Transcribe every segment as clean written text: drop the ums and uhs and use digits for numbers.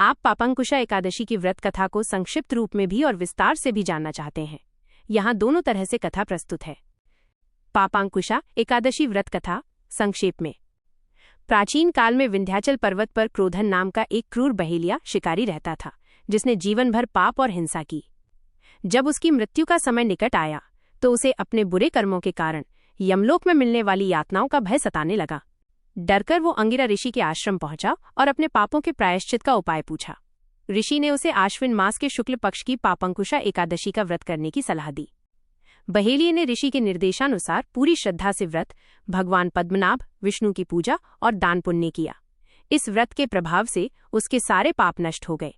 आप पापांकुशा एकादशी की व्रत कथा को संक्षिप्त रूप में भी और विस्तार से भी जानना चाहते हैं, यहाँ दोनों तरह से कथा प्रस्तुत है। पापांकुशा एकादशी व्रत कथा संक्षेप में। प्राचीन काल में विंध्याचल पर्वत पर क्रोधन नाम का एक क्रूर बहेलिया शिकारी रहता था, जिसने जीवन भर पाप और हिंसा की। जब उसकी मृत्यु का समय निकट आया तो उसे अपने बुरे कर्मों के कारण यमलोक में मिलने वाली यातनाओं का भय सताने लगा। डरकर वो अंगिरा ऋषि के आश्रम पहुंचा और अपने पापों के प्रायश्चित का उपाय पूछा। ऋषि ने उसे आश्विन मास के शुक्ल पक्ष की पापांकुशा एकादशी का व्रत करने की सलाह दी। बहेलिये ने ऋषि के निर्देशानुसार पूरी श्रद्धा से व्रत, भगवान पद्मनाभ विष्णु की पूजा और दान पुण्य किया। इस व्रत के प्रभाव से उसके सारे पाप नष्ट हो गए।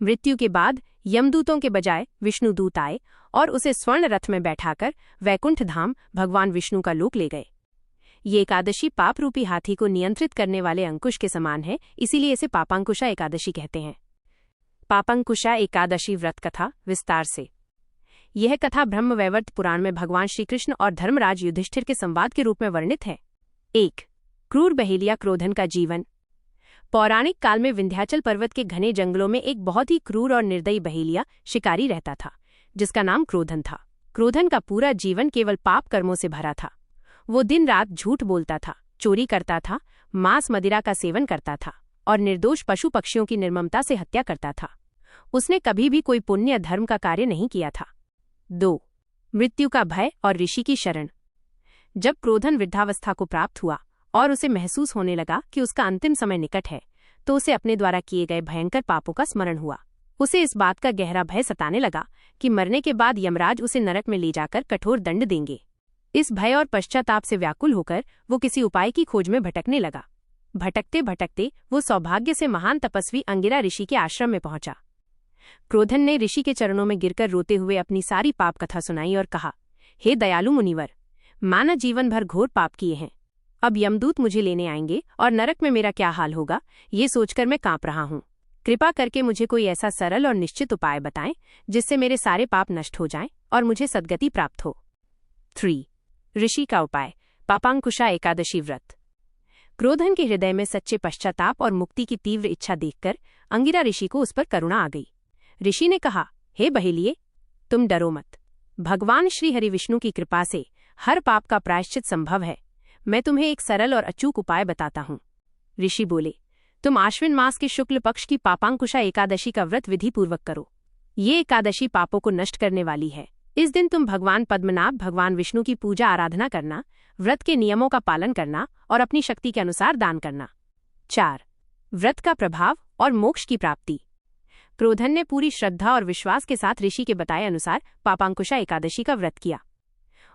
मृत्यु के बाद यमदूतों के बजाय विष्णुदूत आए और उसे स्वर्ण रथ में बैठाकर वैकुंठ धाम भगवान विष्णु का लोक ले गए। ये एकादशी पाप रूपी हाथी को नियंत्रित करने वाले अंकुश के समान है, इसीलिए इसे पापांकुशा एकादशी कहते हैं। पापांकुशा एकादशी व्रत कथा विस्तार से। यह कथा ब्रह्मवैवर्त पुराण में भगवान श्रीकृष्ण और धर्मराज युधिष्ठिर के संवाद के रूप में वर्णित है। 1. क्रूर बहेलिया क्रोधन का जीवन। पौराणिक काल में विंध्याचल पर्वत के घने जंगलों में एक बहुत ही क्रूर और निर्दयी बहेलिया शिकारी रहता था, जिसका नाम क्रोधन था। क्रोधन का पूरा जीवन केवल पाप कर्मों से भरा था। वो दिन रात झूठ बोलता था, चोरी करता था, मांस मदिरा का सेवन करता था और निर्दोष पशु पक्षियों की निर्ममता से हत्या करता था। उसने कभी भी कोई पुण्य धर्म का कार्य नहीं किया था। 2. मृत्यु का भय और ऋषि की शरण। जब क्रोधन वृद्धावस्था को प्राप्त हुआ और उसे महसूस होने लगा कि उसका अंतिम समय निकट है, तो उसे अपने द्वारा किए गए भयंकर पापों का स्मरण हुआ। उसे इस बात का गहरा भय सताने लगा कि मरने के बाद यमराज उसे नरक में ले जाकर कठोर दंड देंगे। इस भय और पश्चाताप से व्याकुल होकर वो किसी उपाय की खोज में भटकने लगा। भटकते भटकते वो सौभाग्य से महान तपस्वी अंगिरा ऋषि के आश्रम में पहुंचा। क्रोधन ने ऋषि के चरणों में गिरकर रोते हुए अपनी सारी पाप कथा सुनाई और कहा, हे दयालु मुनिवर, माना जीवन भर घोर पाप किए हैं। अब यमदूत मुझे लेने आएंगे और नरक में मेरा क्या हाल होगा, ये सोचकर मैं कांप रहा हूँ। कृपा करके मुझे कोई ऐसा सरल और निश्चित उपाय बताएं जिससे मेरे सारे पाप नष्ट हो जाएं और मुझे सद्गति प्राप्त हो। 3. ऋषि का उपाय। पापांकुशा एकादशी व्रत। क्रोधन के हृदय में सच्चे पश्चाताप और मुक्ति की तीव्र इच्छा देखकर अंगिरा ऋषि को उस पर करुणा आ गई। ऋषि ने कहा, हे बहेलिये, तुम डरो मत। भगवान श्री हरि विष्णु की कृपा से हर पाप का प्रायश्चित संभव है। मैं तुम्हें एक सरल और अचूक उपाय बताता हूँ। ऋषि बोले, तुम आश्विन मास के शुक्ल पक्ष की पापांकुशा एकादशी का व्रत विधि पूर्वक करो। ये एकादशी पापों को नष्ट करने वाली है। इस दिन तुम भगवान पद्मनाभ भगवान विष्णु की पूजा आराधना करना, व्रत के नियमों का पालन करना और अपनी शक्ति के अनुसार दान करना। 4. व्रत का प्रभाव और मोक्ष की प्राप्ति। क्रोधन ने पूरी श्रद्धा और विश्वास के साथ ऋषि के बताए अनुसार पापांकुशा एकादशी का व्रत किया।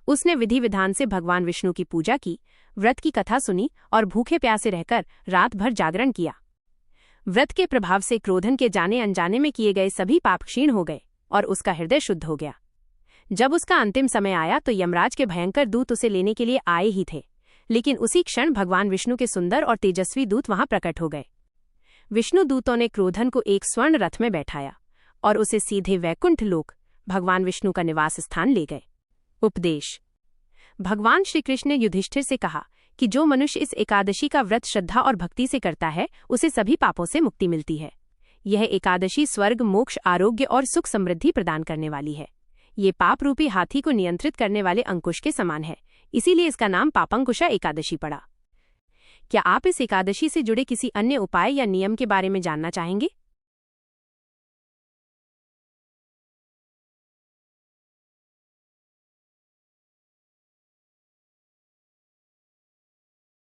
उसने विधि विधान से भगवान विष्णु की पूजा की, व्रत की कथा सुनी और भूखे प्यासे रहकर रात भर जागरण किया। व्रत के प्रभाव से क्रोधन के जाने अनजाने में किए गए सभी पाप क्षीण हो गए और उसका हृदय शुद्ध हो गया। जब उसका अंतिम समय आया तो यमराज के भयंकर दूत उसे लेने के लिए आए ही थे, लेकिन उसी क्षण भगवान विष्णु के सुंदर और तेजस्वी दूत वहां प्रकट हो गए। विष्णु दूतों ने क्रोधन को एक स्वर्ण रथ में बैठाया और उसे सीधे वैकुंठ लोक भगवान विष्णु का निवास स्थान ले गए। उपदेश। भगवान श्रीकृष्ण ने युधिष्ठिर से कहा कि जो मनुष्य इस एकादशी का व्रत श्रद्धा और भक्ति से करता है, उसे सभी पापों से मुक्ति मिलती है। यह एकादशी स्वर्ग, मोक्ष, आरोग्य और सुख समृद्धि प्रदान करने वाली है। ये पाप रूपी हाथी को नियंत्रित करने वाले अंकुश के समान है, इसीलिए इसका नाम पापांकुशा एकादशी पड़ा। क्या आप इस एकादशी से जुड़े किसी अन्य उपाय या नियम के बारे में जानना चाहेंगे?